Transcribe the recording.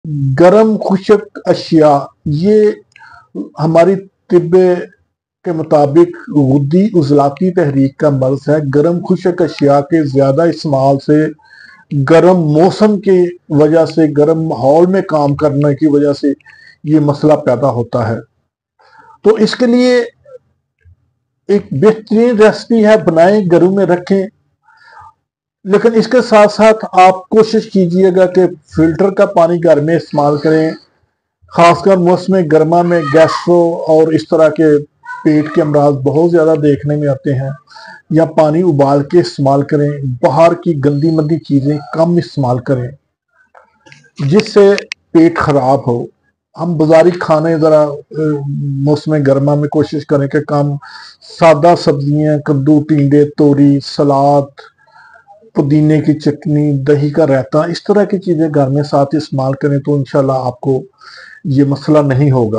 गरम खुशक अशिया, ये हमारी तिब के मुताबिक गुद्दी उजलाती तहरीक का मर्ज है। गरम खुशक अशिया के ज़्यादा इस्तेमाल से गरम मौसम की वजह से, गरम माहौल में काम करने की वजह से ये मसला पैदा होता है। तो इसके लिए एक बेहतरीन रेसिपी है, बनाएं, घरों में रखें। लेकिन इसके साथ साथ आप कोशिश कीजिएगा कि फिल्टर का पानी घर में इस्तेमाल करें। खासकर मौसम गर्मा में गैस्ट्रो और इस तरह के पेट के अमराज बहुत ज़्यादा देखने में आते हैं। या पानी उबाल के इस्तेमाल करें। बाहर की गंदी मंदी चीज़ें कम इस्तेमाल करें जिससे पेट खराब हो। हम बाजारी खाने ज़रा मौसम गर्मा में कोशिश करें कि कम सादा सब्जियां, कद्दू, टिंडे, तोरी, सलाद, पुदीने की चटनी, दही का रायता, इस तरह की चीज़ें घर में साथ इस्तेमाल करें तो इंशाल्लाह आपको ये मसला नहीं होगा।